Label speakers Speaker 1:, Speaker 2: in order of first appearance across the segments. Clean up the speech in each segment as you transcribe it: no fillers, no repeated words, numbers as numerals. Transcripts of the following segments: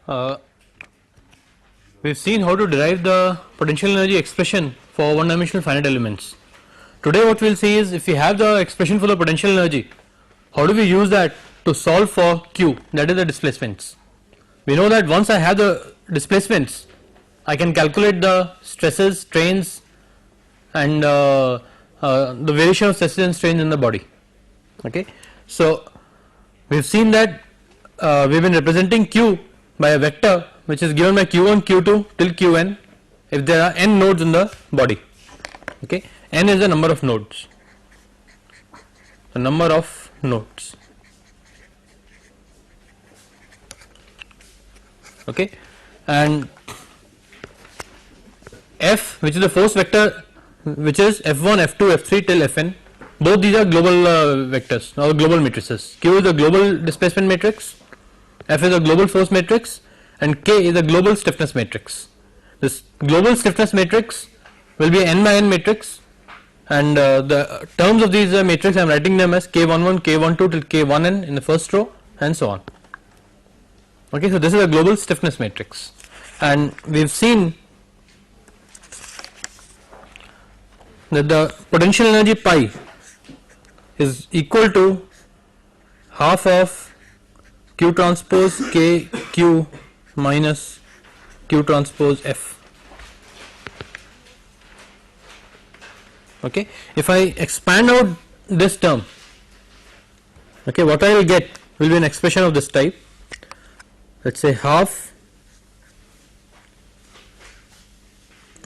Speaker 1: Uh, we've seen how to derive the potential energy expression for one dimensional finite elements. Today what we will see is if we have the expression for the potential energy, how do we use that to solve for Q, that is the displacements. We know that once I have the displacements, I can calculate the stresses, strains and the variation of stresses and strains in the body. Okay. So, we have seen that we have been representing Q by a vector which is given by Q1, Q2 till Qn if there are n nodes in the body. Okay. N is the number of nodes, the number of nodes. Okay. And F, which is the force vector, which is F1, F2, F3 till Fn, both these are global vectors or global matrices. Q is a global displacement matrix, F is a global force matrix, and K is a global stiffness matrix. This global stiffness matrix will be n by n matrix, and the terms of these matrix I am writing them as K11, K12 till K1n in the first row and so on. Okay, so this is a global stiffness matrix, and we have seen that the potential energy pi is equal to half of Q transpose K Q minus Q transpose F. Okay, if I expand out this term, okay, what I will get will be an expression of this type. Let us say half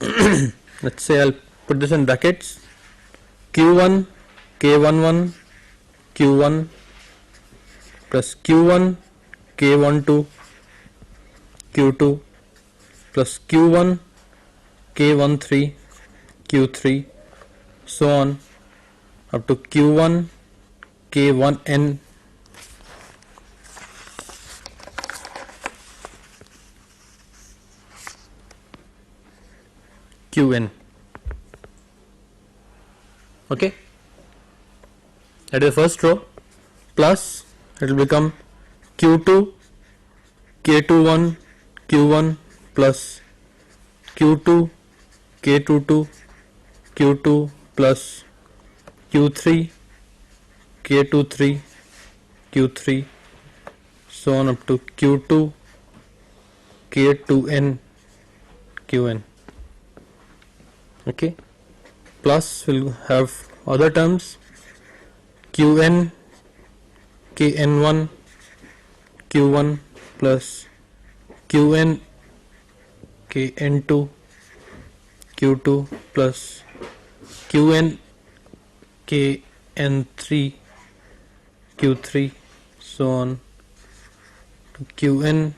Speaker 1: let us say I will put this in brackets, Q1 K11 Q1 plus Q1 K12 Q2 plus Q1 K13 Q3 so on up to Q1 K1n Qn. Okay, that is the first row, plus it will become Q2 K21 Q1 plus Q2 K22 Q2 plus Q3 K23 Q3 so on up to Q2 K2n Qn. Okay, plus we will have other terms Qn Kn1 Q1 plus Qn Kn2 Q2 plus Qn Kn3 Q3 so on to Qn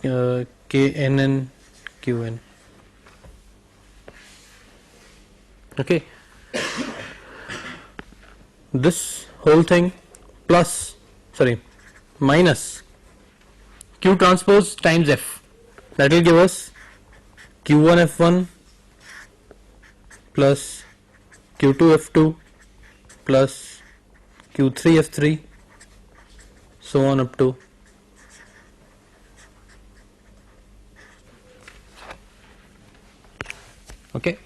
Speaker 1: Knn Qn. Okay, this whole thing plus minus Q transpose times F, that will give us Q1 F1 plus Q2 F2 plus Q3 F3 so on up to okay.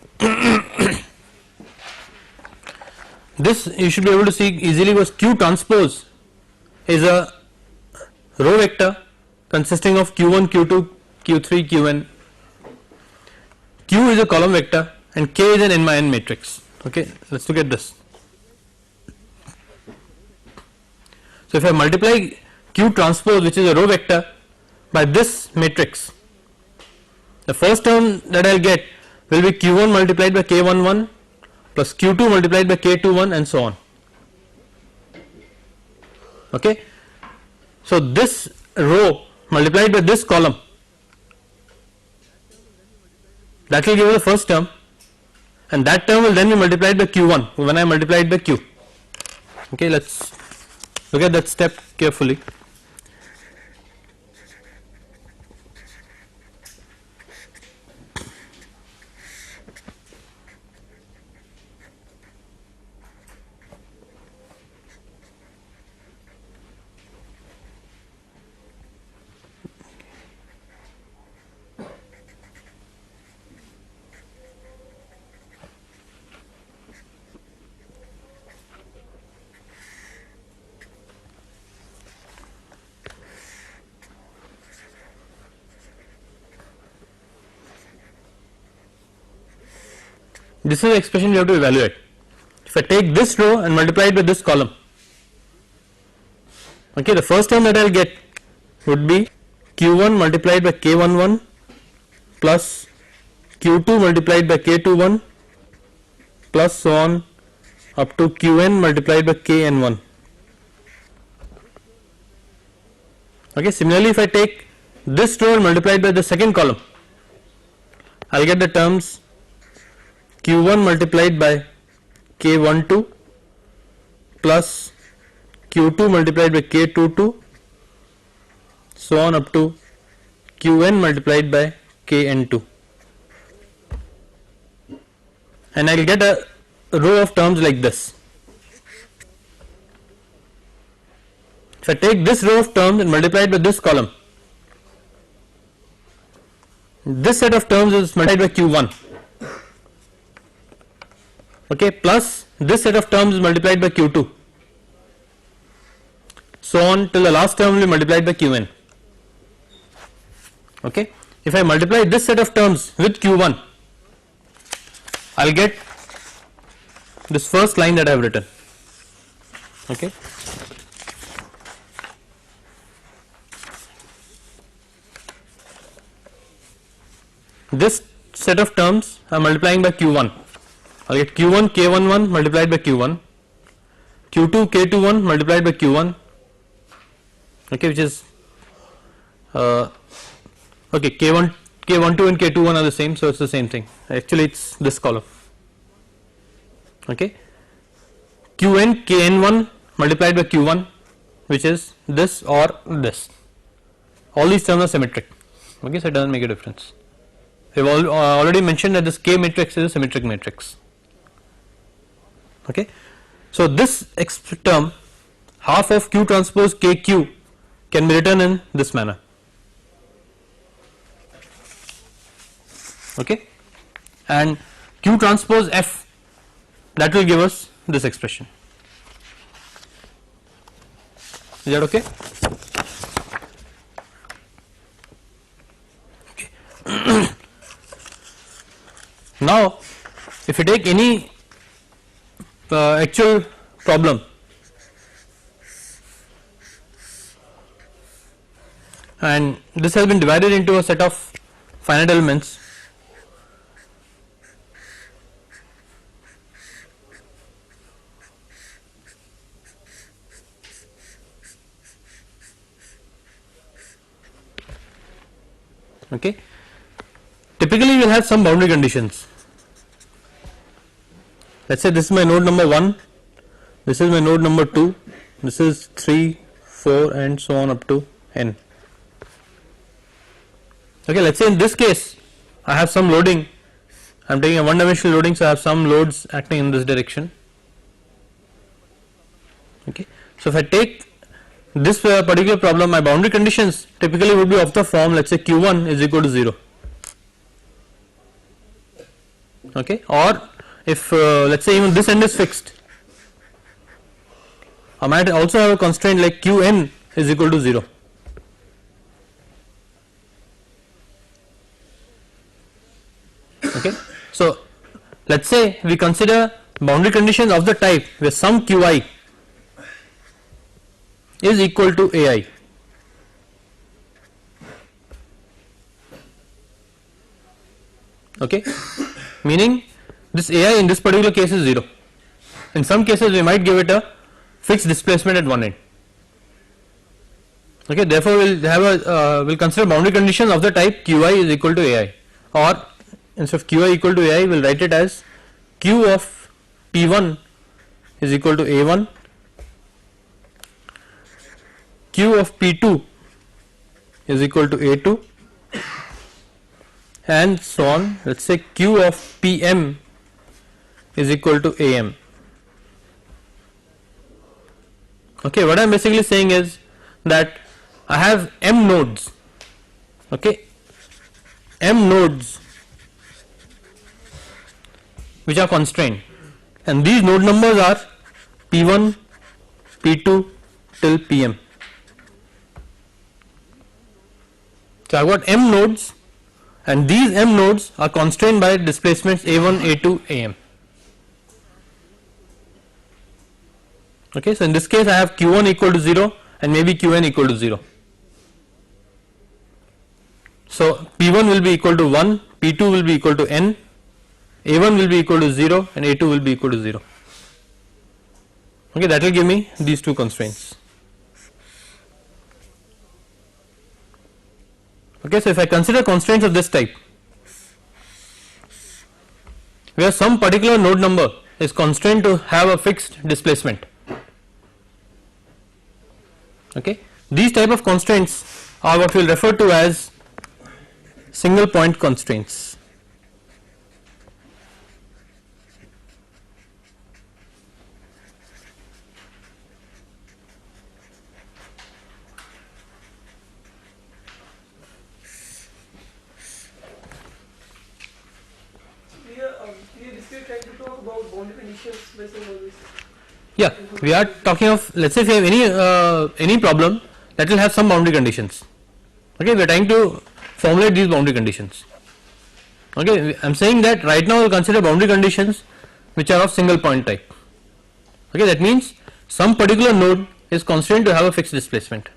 Speaker 1: This you should be able to see easily because Q transpose is a row vector consisting of Q1, Q2, Q3, Qn. Q is a column vector and K is an n by n matrix. Okay, let us look at this. So if I multiply Q transpose, which is a row vector, by this matrix, the first term that I will get will be Q1 multiplied by K11 plus Q2 multiplied by K21 and so on. Okay, so this row multiplied by this column, that will give you the first term, and that term will then be multiplied by Q1 when I multiply it by Q. Okay, let us look at that step carefully. this is the expression we have to evaluate. If I take this row and multiply it by this column, okay, the first term that I will get would be q1 multiplied by k11 plus q2 multiplied by k21 plus so on up to qn multiplied by kn1. Okay, similarly, if I take this row and multiply it by the second column, I will get the terms q1 multiplied by k12 plus q2 multiplied by k22 so on up to qn multiplied by kn2, and I will get a row of terms like this. If I take this row of terms and multiply it by this column, this set of terms is multiplied by q1, okay, plus this set of terms is multiplied by q2, so on till the last term will be multiplied by qn. Okay, if I multiply this set of terms with q1, I will get this first line that I have written. Okay. This set of terms I am multiplying by q1. I will get q1 k11 multiplied by q1, q2 k21 multiplied by q1, okay, which is okay, k12 and k21 are the same, so it's the same thing. Actually, it's this column. Okay, qn kn1 multiplied by q1, which is this or this. All these terms are symmetric. Okay, so it doesn't make a difference. We have already mentioned that this K matrix is a symmetric matrix. Okay, so this term half of Q transpose KQ can be written in this manner. Okay, and Q transpose F, that will give us this expression. Is that okay? Okay. Now, if you take any actual problem and this has been divided into a set of finite elements, okay, typically we will have some boundary conditions. Let us say this is my node number 1, this is my node number 2, this is 3, 4 and so on up to n. Okay, let us say in this case I have some loading, I am taking a one dimensional loading, so I have some loads acting in this direction. Okay, so if I take this particular problem, my boundary conditions typically would be of the form, let us say q1 is equal to 0. Okay, or if let us say even this end is fixed, I might also have a constraint like qn is equal to 0. Okay, so let us say we consider boundary conditions of the type where some qi is equal to ai. Okay, meaning this ai in this particular case is 0. In some cases we might give it a fixed displacement at one end. Okay, therefore we will have a we will consider boundary conditions of the type qi is equal to ai, or instead of qi equal to ai we will write it as q of p1 is equal to a1, q of p2 is equal to a2 and so on. Let us say q of pm is equal to am. Okay, what I am basically saying is that I have m nodes, okay, m nodes which are constrained, and these node numbers are p1, p2 till pm. So I have got m nodes and these m nodes are constrained by displacements a1, a2, am. Okay, so in this case I have q1 equal to 0 and maybe qn equal to 0. So p1 will be equal to 1, p2 will be equal to n, a1 will be equal to 0 and a2 will be equal to 0. Okay, that will give me these two constraints. Okay, so if I consider constraints of this type, where some particular node number is constrained to have a fixed displacement. Okay, these type of constraints are what we will refer to as single point constraints. Yeah, we are talking of, let's say if you have any problem that will have some boundary conditions. Okay, we are trying to formulate these boundary conditions. Okay, I am saying that right now we will consider boundary conditions which are of single point type. Okay, that means some particular node is constrained to have a fixed displacement.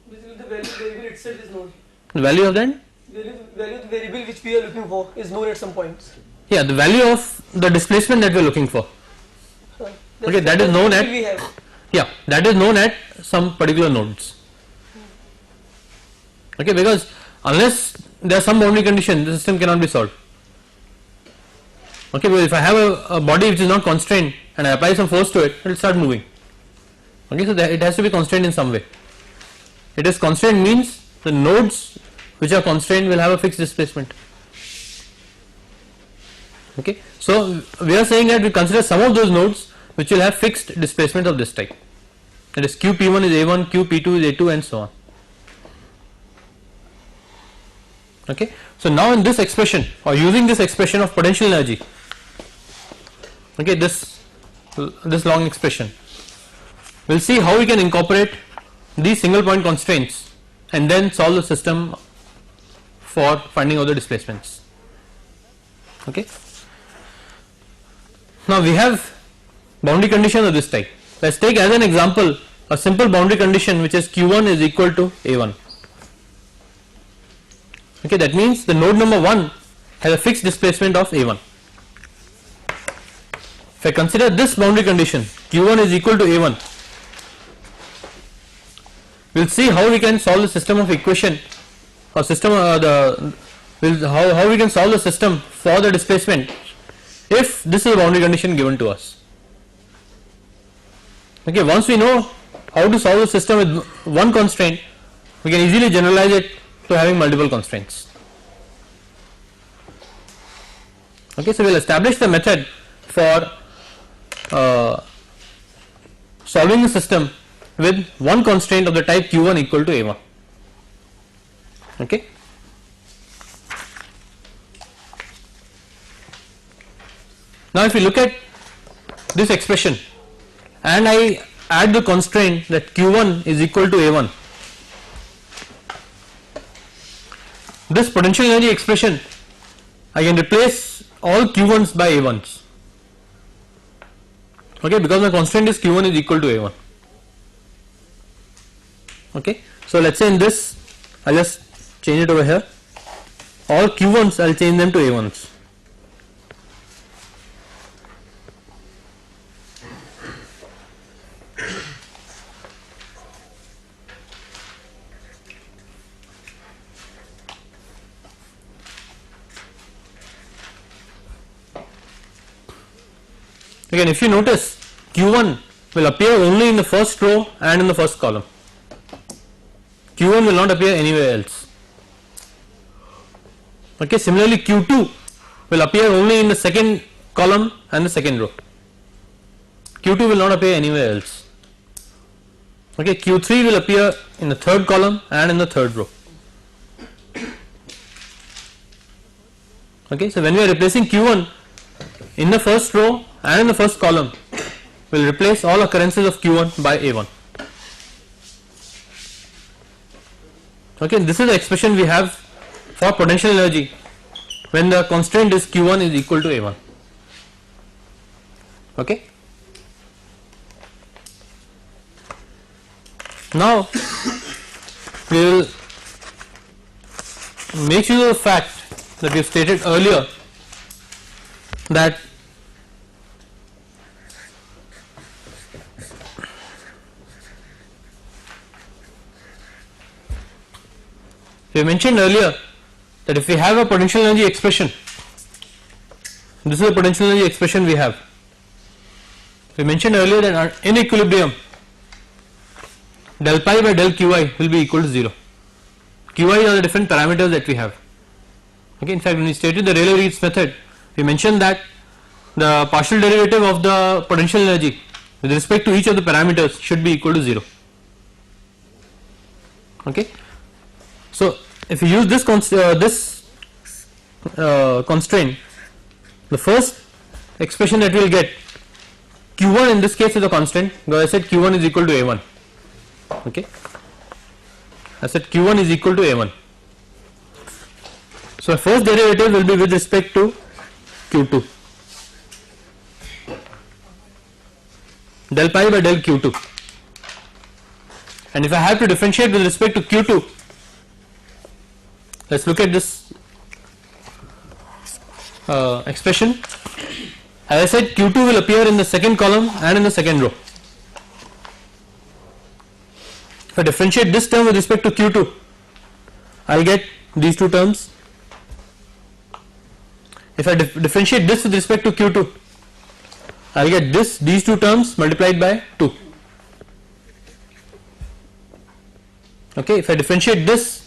Speaker 2: Basically, the variable itself is known.
Speaker 1: The value of that?
Speaker 2: Value of the variable which we are looking for is known at some points.
Speaker 1: Yeah, the value of the displacement that we are looking for. Okay, that is known at, yeah, that is known at some particular nodes. Okay, because unless there are some boundary condition, the system cannot be solved. Okay, because if I have a body which is not constrained and I apply some force to it, it will start moving. Okay, so it has to be constrained in some way. It is constrained means the nodes which are constrained will have a fixed displacement. Okay, so we are saying that we consider some of those nodes which will have fixed displacement of this type. That is qp1 is a1, qp2 is a2 and so on. Okay, so now in this expression or using this expression of potential energy, okay, this long expression, we will see how we can incorporate these single point constraints and then solve the system for finding out the displacements. Okay. Now we have boundary condition of this type. Let us take as an example a simple boundary condition which is q1 is equal to a1. Okay, that means the node number 1 has a fixed displacement of a1. If I consider this boundary condition q1 is equal to a1, we will see how we can solve the system of equation or system how we can solve the system for the displacement if this is a boundary condition given to us. Okay, once we know how to solve the system with one constraint, we can easily generalize it to having multiple constraints. Okay, so we will establish the method for solving the system with one constraint of the type q1 equal to a1. Okay. Now if we look at this expression and I add the constraint that q1 is equal to a1, this potential energy expression I can replace all q1s by a1s. Okay, because my constraint is q1 is equal to a1. Okay, so let's say in this I'll just change it over here. All q1s I'll change them to a1s. Again, if you notice, q1 will appear only in the first row and in the first column. q1 will not appear anywhere else. Okay, similarly q2 will appear only in the second column and the second row. q2 will not appear anywhere else. Okay, q3 will appear in the third column and in the third row. Okay, so when we are replacing q1 in the first row and in the first column, we will replace all occurrences of q1 by a1. Okay, this is the expression we have for potential energy when the constraint is Q1 is equal to A1. Okay. Now we will make use of the fact that we have stated earlier that we mentioned earlier that if we have a potential energy expression, this is the potential energy expression we have. We mentioned earlier that in equilibrium del pi by del qi will be equal to 0. Qi are the different parameters that we have. Okay, in fact, when we stated the Rayleigh-Ritz method, we mentioned that the partial derivative of the potential energy with respect to each of the parameters should be equal to 0. Okay. So, if you use this constraint, the first expression that we will get, Q1 in this case is a constant, because I said Q1 is equal to A1. Okay. I said Q1 is equal to A1. So, first derivative will be with respect to Q2, del pi by del Q2, and if I have to differentiate with respect to Q2, let us look at this expression. As I said, Q2 will appear in the second column and in the second row. If I differentiate this term with respect to Q2, I will get these two terms. If I differentiate this with respect to Q2, I will get these two terms multiplied by 2. Okay, if I differentiate this,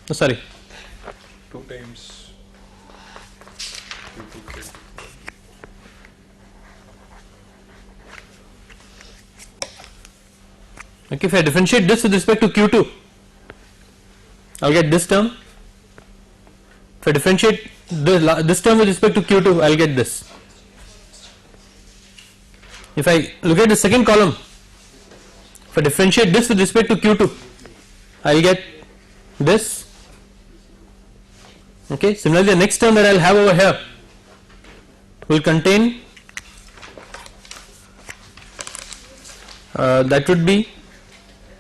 Speaker 3: 2 times
Speaker 1: okay, if I differentiate this with respect to Q2, I will get this term. If I differentiate this term with respect to Q2, I will get this. If I look at the second column, if I differentiate this with respect to Q2, I will get this. Okay. Similarly, the next term that I will have over here will contain that would be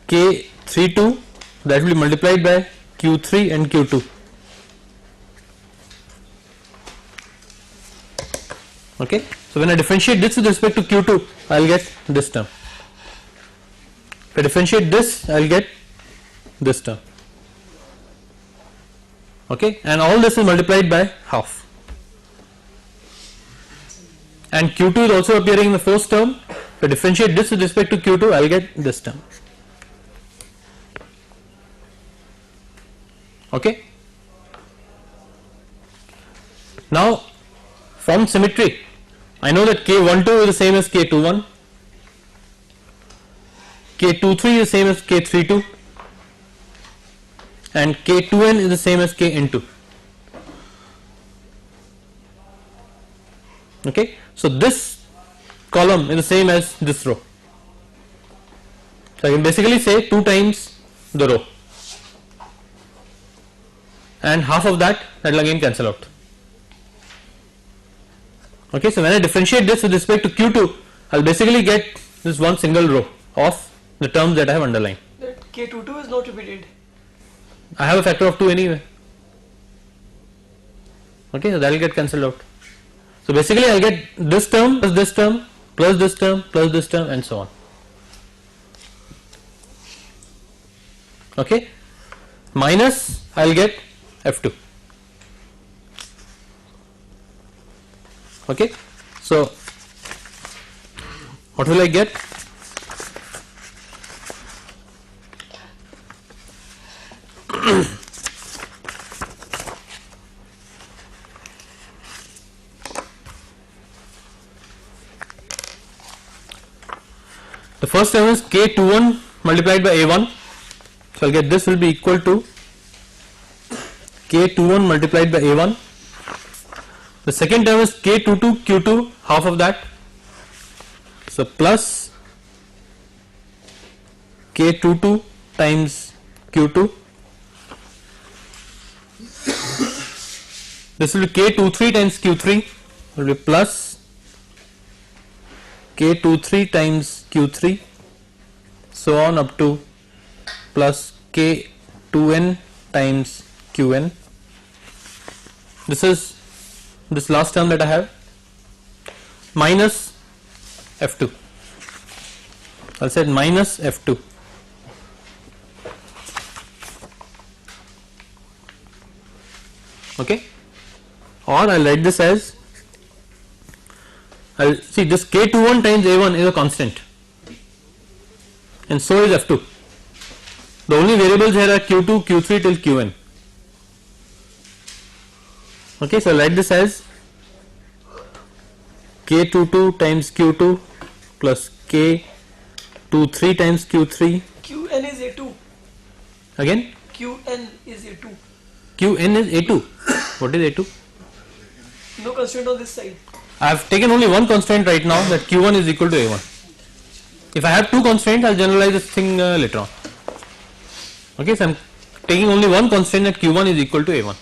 Speaker 1: K32, that will be multiplied by Q3 and Q2. Okay. So, when I differentiate this with respect to Q2, I will get this term. If I differentiate this, I will get this term. Okay. And all this is multiplied by half. And Q2 is also appearing in the first term. If I differentiate this with respect to Q2, I will get this term. Okay. Now, from symmetry, I know that K12 is the same as K21, K23 is the same as K32, and K2n is the same as Kn2. Okay. So, this column is the same as this row. So, I can basically say 2 times the row, and half of that will again cancel out. Okay. So, when I differentiate this with respect to Q2, I will basically get this one single row of the terms that I have underlined.
Speaker 2: That K22 is not repeated.
Speaker 1: I have a factor of 2 anyway. Okay. So, that will get cancelled out. So, basically I will get this term plus this term plus this term plus this term and so on. Okay. Minus I will get F2. Okay. So, what will I get? The first term is K21 multiplied by A1. So, I will get this will be equal to K21 multiplied by A1. The second term is K22 Q2, half of that. So, plus K22 times Q2 This will be K23 times Q3 will be plus K23 times Q3, so on up to plus K2n times Qn. This is this last term that I have minus F2. I'll say minus F2. Okay, or I'll write this as, I'll see this K21 times A1 is a constant and so is F2. The only variables here are Q2, Q3 till Qn. Okay, so I'll write this as K22 times Q2 plus K23 times Q3.
Speaker 2: Qn is A2.
Speaker 1: Again?
Speaker 2: Qn is A2.
Speaker 1: Qn is A2. What is A2?
Speaker 2: No constraint on this side.
Speaker 1: I have taken only one constraint right now, that Q1 is equal to A1. If I have two constraints, I will generalize this thing later on. Okay, so I am taking only one constraint, that Q1 is equal to A1.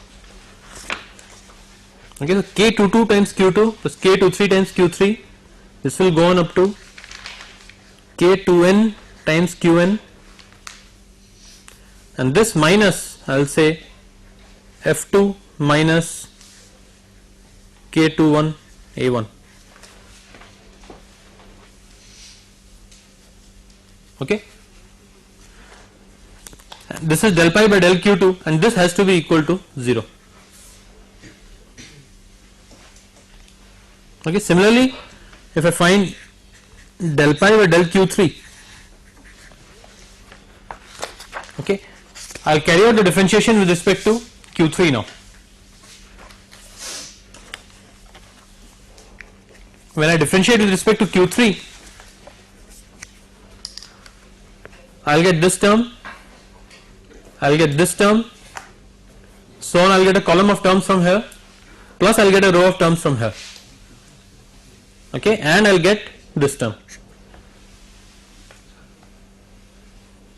Speaker 1: Okay, so K22 times Q2 plus K23 times Q3, this will go on up to K2n times Qn, and this minus, I will say F2 minus K21 A1. Okay, this is del pi by del Q2 and this has to be equal to 0. Okay, similarly if I find del pi by del Q3, okay, I will carry out the differentiation with respect to Q3 now. When I differentiate with respect to Q3, I will get this term, I will get this term, so on I will get a column of terms from here, plus I will get a row of terms from here, okay, and I will get this term.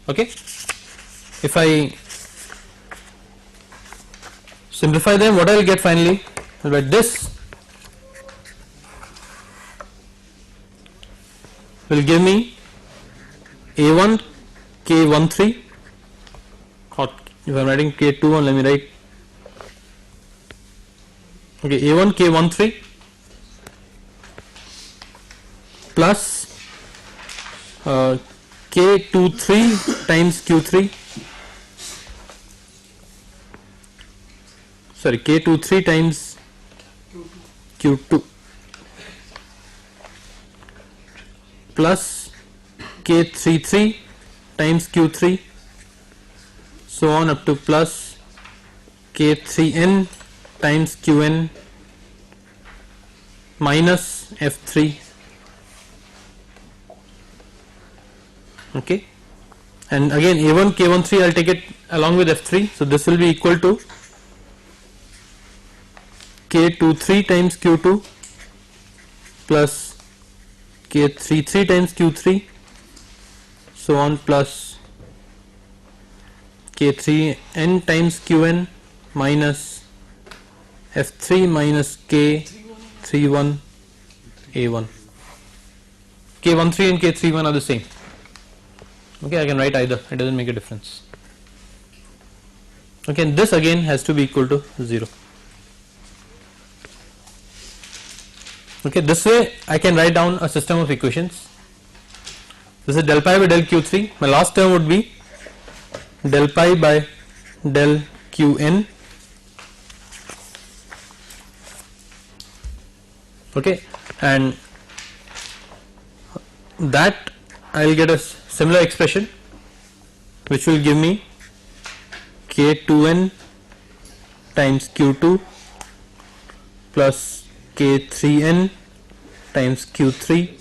Speaker 1: Okay, if I simplify them, what I will get finally, I will get this will give me A1 K13, or if I am writing K21, let me write, okay, A1 K13 plus K23 times Q3, sorry, K23 times Q2 plus K33 times Q3, so on up to plus K3n times Qn minus F3. Okay, and again A1 K13 I will take it along with F3, so this will be equal to K23 times Q2 plus K33 times Q3, so on, plus K3n times Qn minus F3 minus K31 A1. K13 and K31 are the same. Okay, I can write either, it does not make a difference. Okay, and this again has to be equal to 0. Okay, this way I can write down a system of equations. This is del pi by del Q3. My last term would be del pi by del Qn. Okay, and that I will get a similar expression which will give me K2n times Q2 plus K3n times Q3,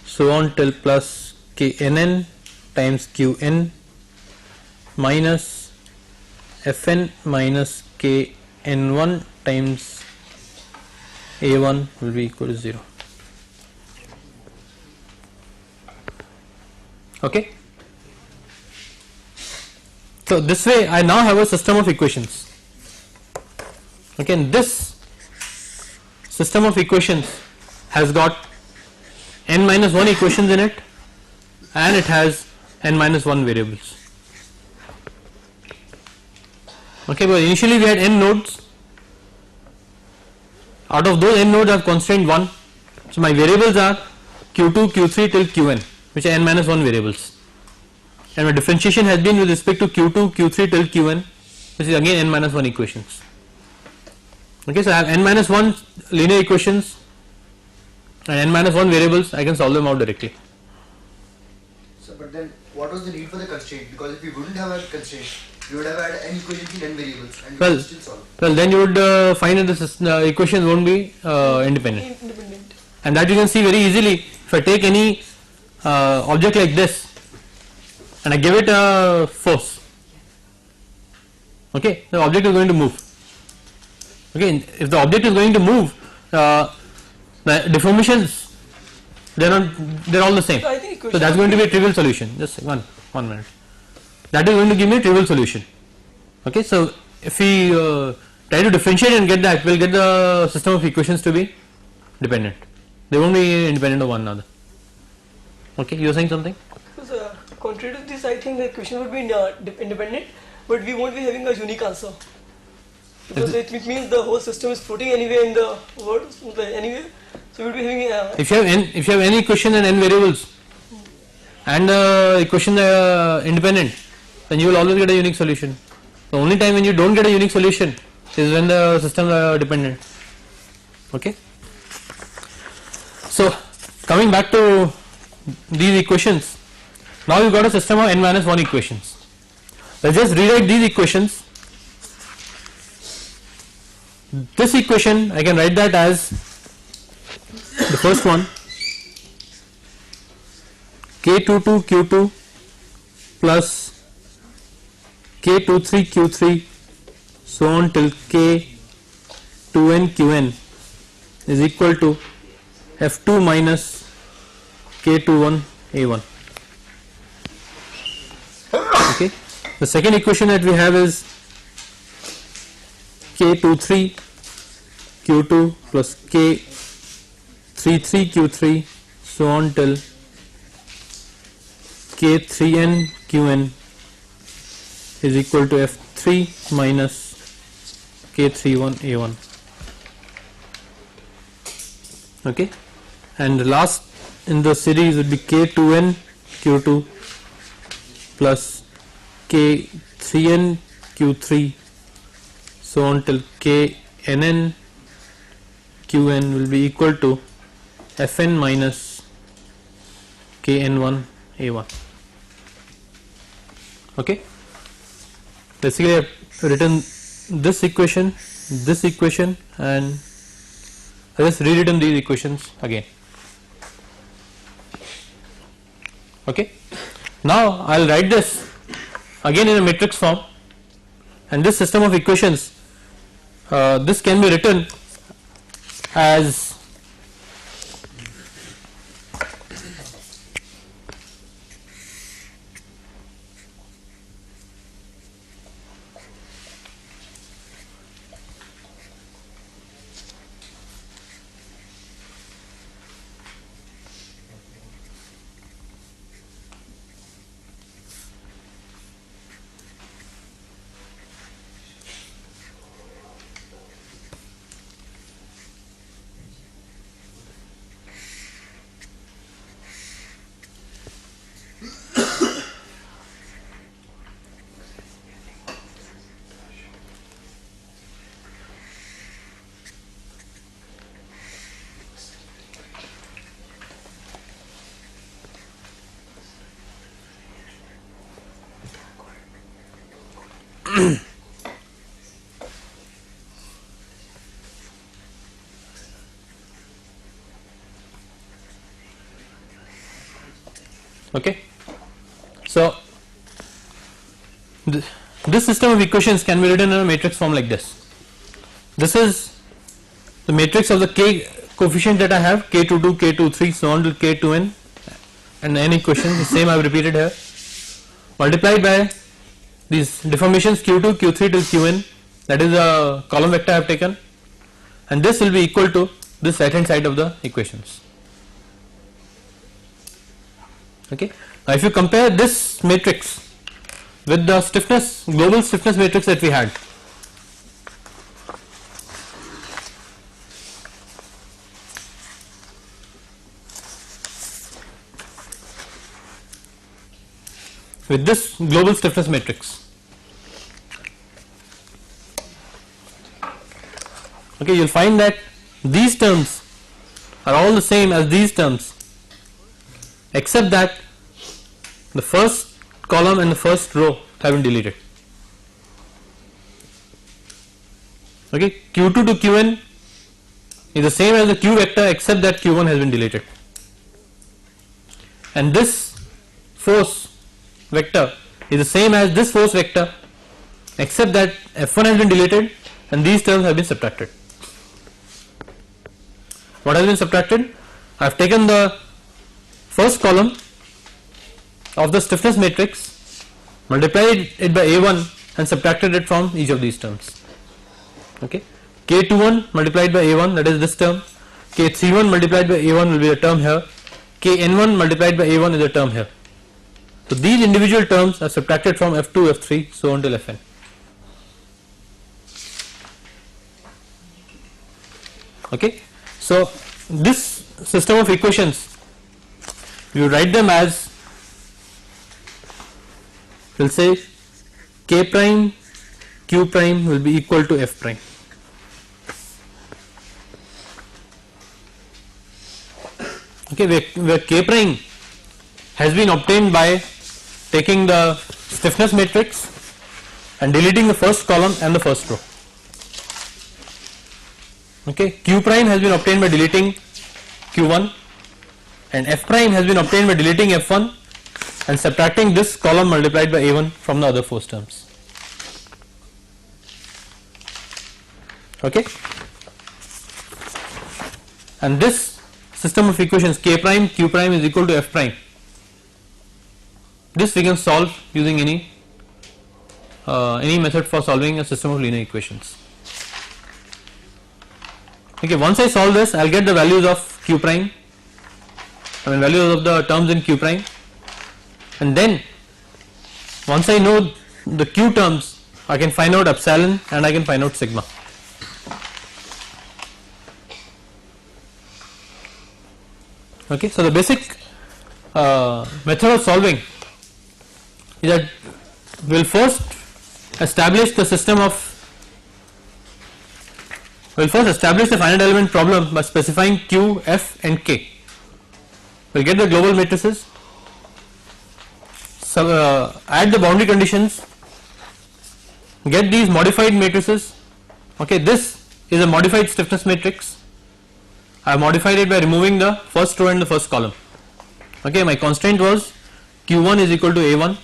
Speaker 1: so on till plus Knn times Qn minus Fn minus Kn1 times A1 will be equal to 0. Okay. So this way I now have a system of equations. Okay, and this system of equations has got n minus 1 equations in it, and it has n minus 1 variables. Okay, but initially we had n nodes. Out of those n nodes I have constrained 1. So my variables are q2, q3 till qn, which are n minus 1 variables. And my differentiation has been with respect to q2, q3 till qn, which is again n minus 1 equations. Okay, so I have n minus 1 linear equations and n minus 1 variables. I can solve them out directly.
Speaker 3: So, but then what was the need for the constraint? Because if we wouldn't have had constraint, we would have had n equations in n variables and we
Speaker 1: Well,
Speaker 3: could still solve.
Speaker 1: well, then you would find that the equations won't be independent.
Speaker 2: Independent.
Speaker 1: And that you can see very easily. If I take any object like this and I give it a force, okay, the object is going to move. Okay, if the object is going to move, the deformations they're all the same.
Speaker 2: So I think
Speaker 1: So that's going to be a trivial solution. Just one minute. That is going to give me a trivial solution. Okay, so if we try to differentiate and get that, we'll get the system of equations to be dependent. They won't be independent of one another. Okay, you were saying something?
Speaker 2: Because, contrary to this, I think the equation would be independent, but we won't be having a unique answer. Because it means the whole system is floating anywhere in the world, anywhere. So we'll be having
Speaker 1: If you have any equation and n variables, and the equation independent, then you will always get a unique solution. The only time when you don't get a unique solution is when the system are dependent. Okay. So coming back to these equations, now you got a system of n minus 1 equations. Let's just rewrite these equations. This equation I can write that as the first one, k22 q2 plus k23 q3 so on till k2n qn is equal to f2 minus k21 a1. Okay. The second equation that we have is k23 q2 plus k33 q3 so on till k3n qn is equal to f3 minus k31 a1. Okay, and the last in the series would be k2n q2 plus k3n q3 so on till knn qn will be equal to fn minus kn1 a1. Okay, basically I have written this equation, and I just rewritten these equations again. Okay, now I will write this again in a matrix form, and this system of equations, this can be written as okay. So this system of equations can be written in a matrix form like this. This is the matrix of the k coefficient that I have, k22, k23 so on to k2n, and n equations, the same I have repeated here, multiplied by these deformations q2, q3 till qn that is the column vector I have taken, and this will be equal to this right hand side of the equations. Okay. Now if you compare this matrix with the stiffness, global stiffness matrix that we had, with this global stiffness matrix, okay, you will find that these terms are all the same as these terms, except that the first column and the first row have been deleted. Okay, Q2 to Qn is the same as the Q vector, except that Q1 has been deleted, and this force vector is the same as this force vector, except that F1 has been deleted and these terms have been subtracted. What has been subtracted? I have taken the first column of the stiffness matrix, multiplied it by A1 and subtracted it from each of these terms. Okay. K21 multiplied by A1, that is this term, K31 multiplied by A1 will be a term here, Kn1 multiplied by A1 is a term here. So these individual terms are subtracted from F2, F3, so on till Fn. Okay. So this system of equations, you write them as, we'll say K prime Q prime will be equal to F prime. Okay, where K prime has been obtained by taking the stiffness matrix and deleting the first column and the first row. Okay, Q prime has been obtained by deleting Q1, and F prime has been obtained by deleting F1 and subtracting this column multiplied by A1 from the other four terms. Okay, and this system of equations K prime Q prime is equal to F prime, this we can solve using any method for solving a system of linear equations. Okay, once I solve this, I will get the values of Q prime, values of the terms in Q prime, and then once I know the Q terms, I can find out epsilon and I can find out sigma. Okay, so the basic method of solving is that we will first establish the finite element problem by specifying Q, F and K. We will get the global matrices, so, add the boundary conditions, get these modified matrices. Okay, this is a modified stiffness matrix. I have modified it by removing the first row and the first column. Okay, my constraint was Q1 is equal to A1.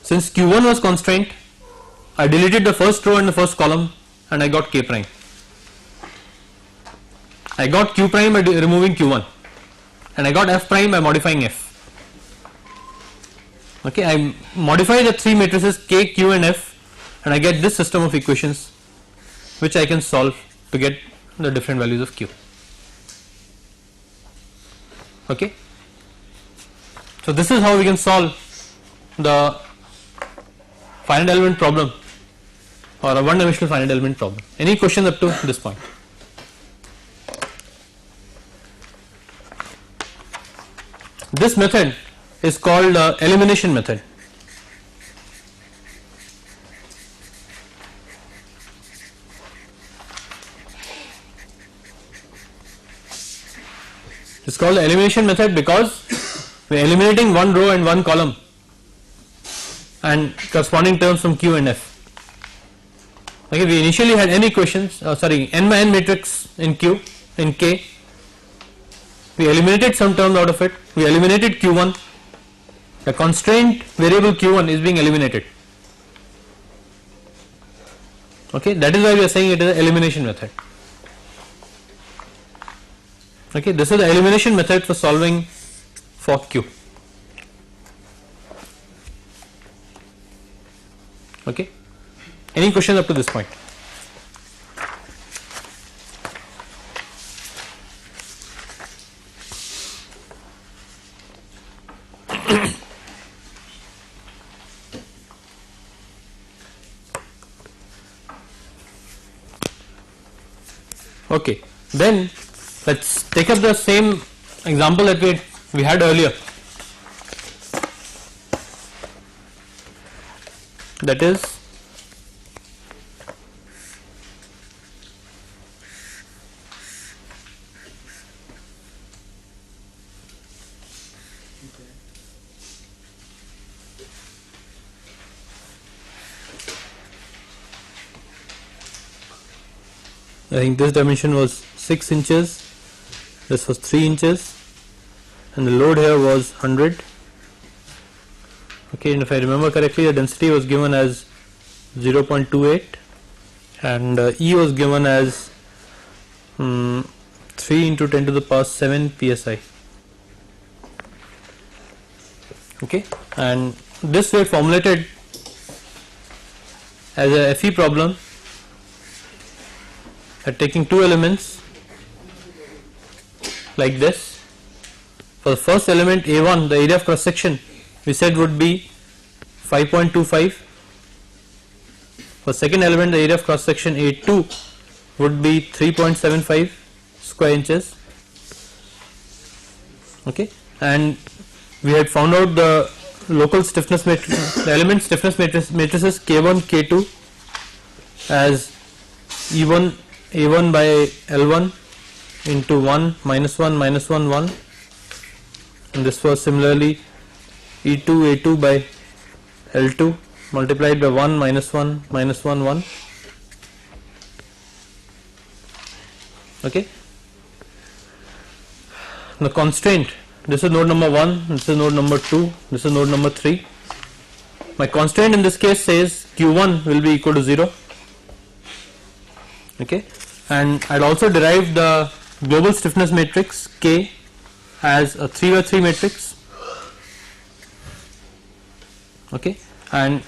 Speaker 1: Since Q1 was constraint, I deleted the first row and the first column and I got K prime. I got Q prime by removing Q1 and I got F prime by modifying F. Okay, I modify the three matrices K, Q and F and I get this system of equations which I can solve to get the different values of Q. Okay, so this is how we can solve the finite element problem or a one dimensional finite element problem. Any questions up to this point? This method is called elimination method. It's called the elimination method because we are eliminating one row and one column and corresponding terms from Q and F. Okay, we initially had n equations, n by n matrix in Q, in K. We eliminated some terms out of it. We eliminated Q1. The constraint variable Q1 is being eliminated. Okay, that is why we are saying it is an elimination method. Okay, this is the elimination method for solving for Q. Okay, Any questions up to this point? Okay, then let's take up the same example that we had earlier. That is I think this dimension was 6 inches, this was 3 inches, and the load here was 100. Okay, and if I remember correctly, the density was given as 0.28 and E was given as 3 into 10 to the power 7 psi. Okay, and this we had formulated as a FE problem at taking two elements like this. For the first element A1, the area of cross section we said would be 5.25. For second element, the area of cross section A2 would be 3.75 square inches. Okay, and we had found out the local stiffness matrix, the element stiffness matrices K1, K2 as E1 A1 by L1 into 1 minus 1 minus 1 1, and this was similarly E2 A2 by L2 multiplied by 1 minus 1 minus 1 1. Okay. The constraint, this is node number 1, this is node number 2, this is node number 3. My constraint in this case says Q1 will be equal to 0. Okay, and I'd also derived the global stiffness matrix K as a 3 by 3 matrix. Okay, and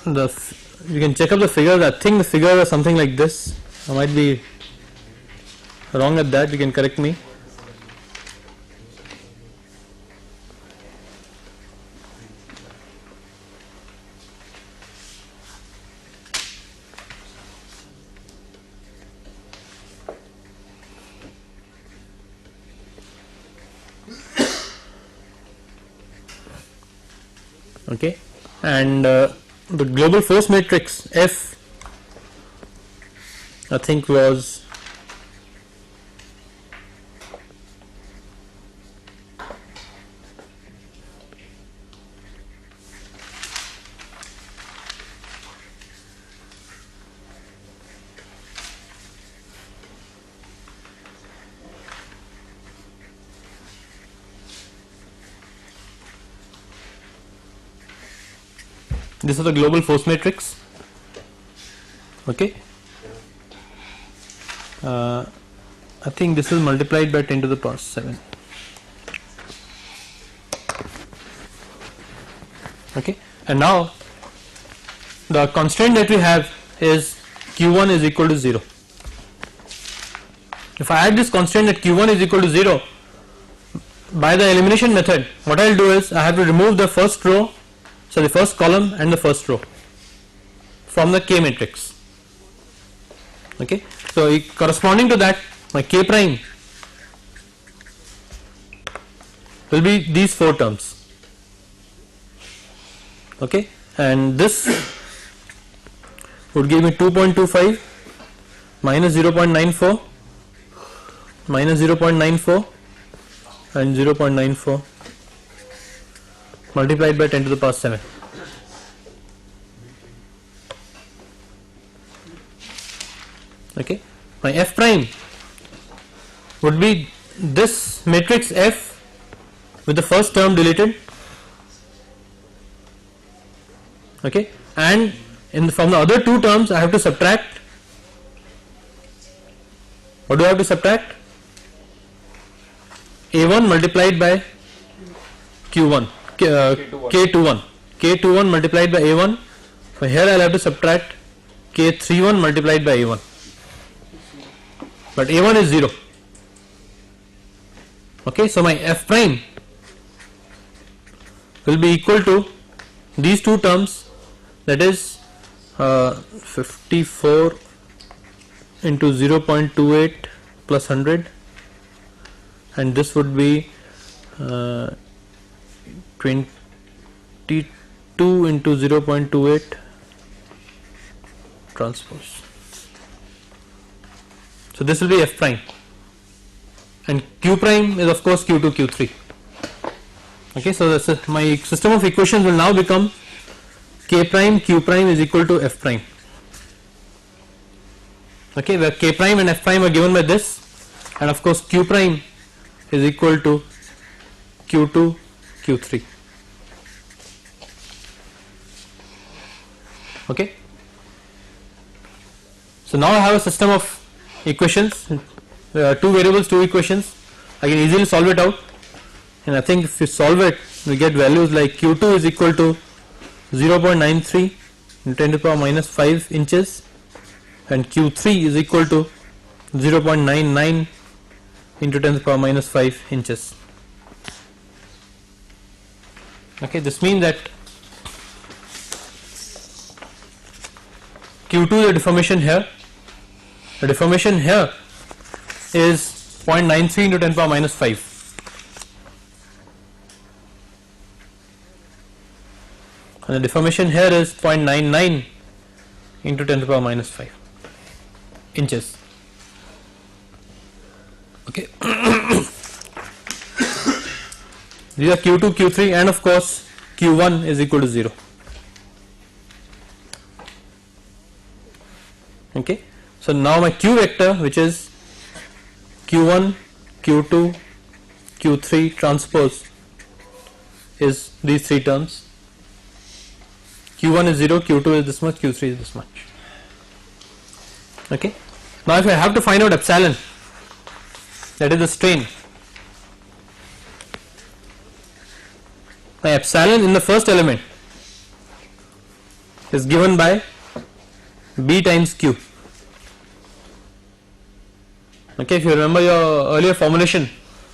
Speaker 1: you can check up the figures. I think the figures are something like this. I might be wrong at that, you can correct me. Okay, and the global force matrix F I think was this is the global force matrix. Okay, I think this is multiplied by 10 to the power 7. Okay, and now the constraint that we have is Q1 is equal to 0. If I add this constraint that Q1 is equal to 0 by the elimination method, what I will do is I have to remove the first row, so the first column and the first row from the K matrix. Okay, so corresponding to that, my K prime will be these 4 terms. Okay, and this would give me 2.25 minus 0.94 minus 0.94 and 0.94 multiplied by 10 to the power 7. Okay, my F prime would be this matrix F with the first term deleted. Okay, and from the other 2 terms I have to subtract. What do I have to subtract? A1 multiplied by Q1. K21 multiplied by A1 So here I will have to subtract K31 multiplied by A1, but A1 is 0. Okay, so my F prime will be equal to these two terms, that is 54 into 0.28 plus 100, and this would be 22 into 0.28 transpose. So this will be F prime, and Q prime is of course Q2 Q3. Okay, so my system of equations will now become K prime Q prime is equal to F prime. Okay, where K prime and F prime are given by this, and of course Q prime is equal to Q2 Q3. Okay, so now I have a system of equations, two variables, two equations. I can easily solve it out, and I think if you solve it, we get values like Q2 is equal to 0.93 into 10 to the power minus 5 inches, and Q3 is equal to 0.99 into 10 to the power minus 5 inches. Okay, this means that Q2 is a deformation here. The deformation here is 0.93 into 10 to the power minus 5. And the deformation here is 0.99 into 10 to the power minus 5 inches. Okay. These are Q2, Q3, and of course Q1 is equal to 0. Okay. So now my Q vector, which is Q1, Q2, Q3 transpose, is these three terms. Q1 is 0, Q2 is this much, Q3 is this much. Okay. Now if I have to find out epsilon, that is the strain, my epsilon in the first element is given by B times Q. Okay, if you remember your earlier formulation,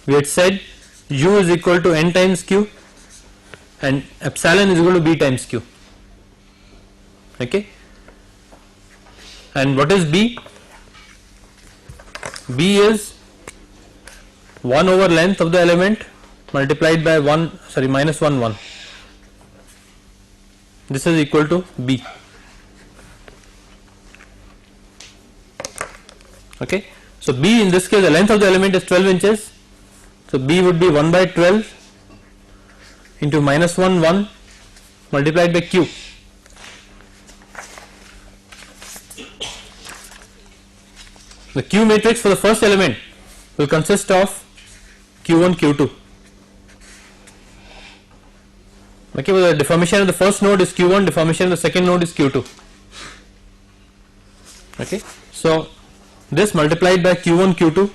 Speaker 1: we had said U is equal to N times Q and epsilon is equal to B times Q. Okay, and what is B? B is 1 over length of the element multiplied by minus 1 1. This is equal to B. Okay, so B in this case, the length of the element is 12 inches, so B would be 1 by 12 into minus 1 1 multiplied by Q. The Q matrix for the first element will consist of Q1, Q2. Okay, well, the deformation of the first node is Q1, deformation of the second node is Q2. Okay, so this multiplied by Q1, Q2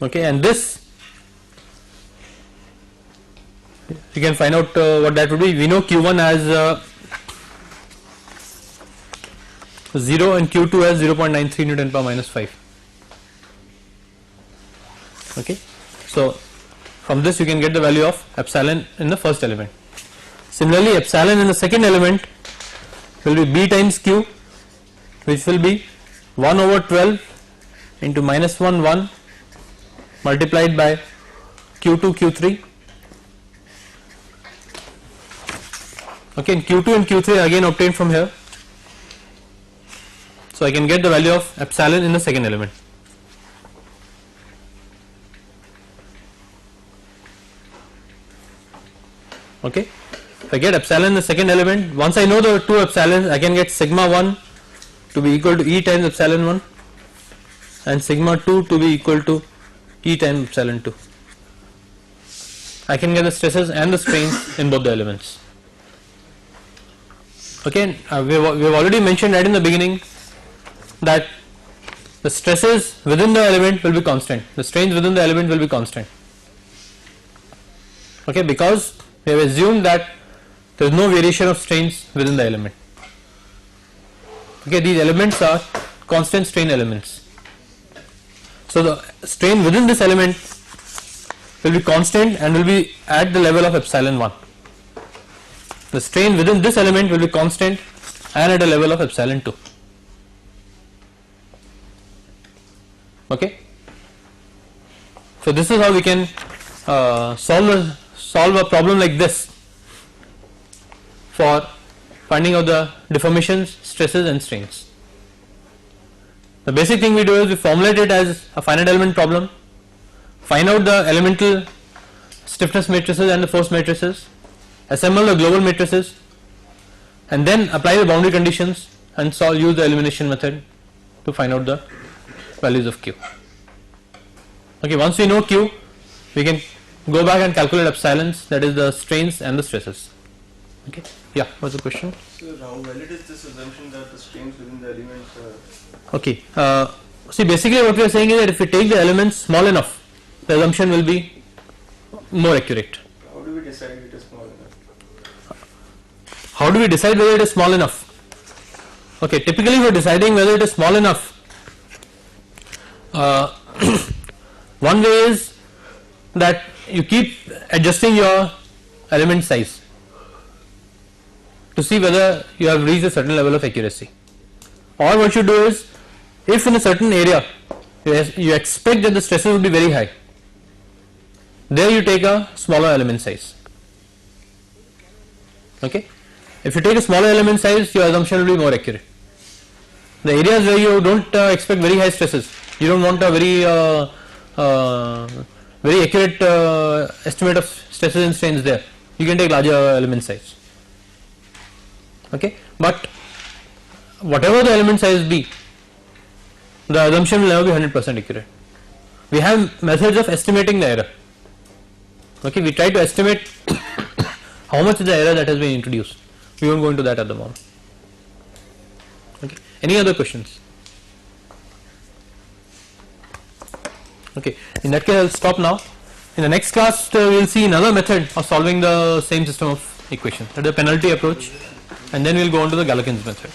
Speaker 1: okay, and this you can find out what that would be. We know Q1 as 0 and Q2 as 0.93 into 10 to the power minus 5. Okay, so from this you can get the value of epsilon in the first element. Similarly, epsilon in the second element will be B times Q, which will be 1 over 12 into minus 1 1 multiplied by Q2 Q3. Okay, and Q2 and Q3 are again obtained from here. So I can get the value of epsilon in the second element. Okay, if I get epsilon in the second element, once I know the two epsilons, I can get sigma 1 to be equal to E times epsilon 1 and sigma 2 to be equal to E times epsilon 2. I can get the stresses and the strains in both the elements. Okay, we have already mentioned right in the beginning that the stresses within the element will be constant, the strains within the element will be constant. Okay, because we have assumed that there is no variation of strains within the element. Okay, these elements are constant strain elements. So the strain within this element will be constant and will be at the level of epsilon 1. The strain within this element will be constant and at a level of epsilon 2. Okay. So this is how we can solve a problem like this for finding out the deformations, stresses and strains. The basic thing we do is we formulate it as a finite element problem, find out the elemental stiffness matrices and the force matrices, assemble the global matrices and then apply the boundary conditions and use the elimination method to find out the values of Q. Okay, once we know Q, we can go back and calculate epsilons, that is the strains and the stresses. Okay, yeah, what's the question?
Speaker 4: So how valid is this assumption that the strains within the elements are...
Speaker 1: Okay, see basically what we are saying is that if we take the elements small enough, the assumption will be more accurate.
Speaker 4: How do we decide it is small enough?
Speaker 1: How do we decide whether it is small enough? Okay, typically for deciding whether it is small enough, one way is that you keep adjusting your element size to see whether you have reached a certain level of accuracy. Or what you do is, if in a certain area you expect that the stresses will be very high, there you take a smaller element size. Okay, if you take a smaller element size, your assumption will be more accurate. The areas where you don't expect very high stresses, you don't want a very accurate estimate of stresses and strains there, you can take larger element size. Okay, but whatever the element size be, the assumption will never be 100% accurate. We have methods of estimating the error. Okay, we try to estimate how much is the error that has been introduced. We won't go into that at the moment. Okay, any other questions? Okay, in that case I will stop now. In the next class we will see another method of solving the same system of equations, that is the penalty approach, and then we will go on to the Galerkin's method.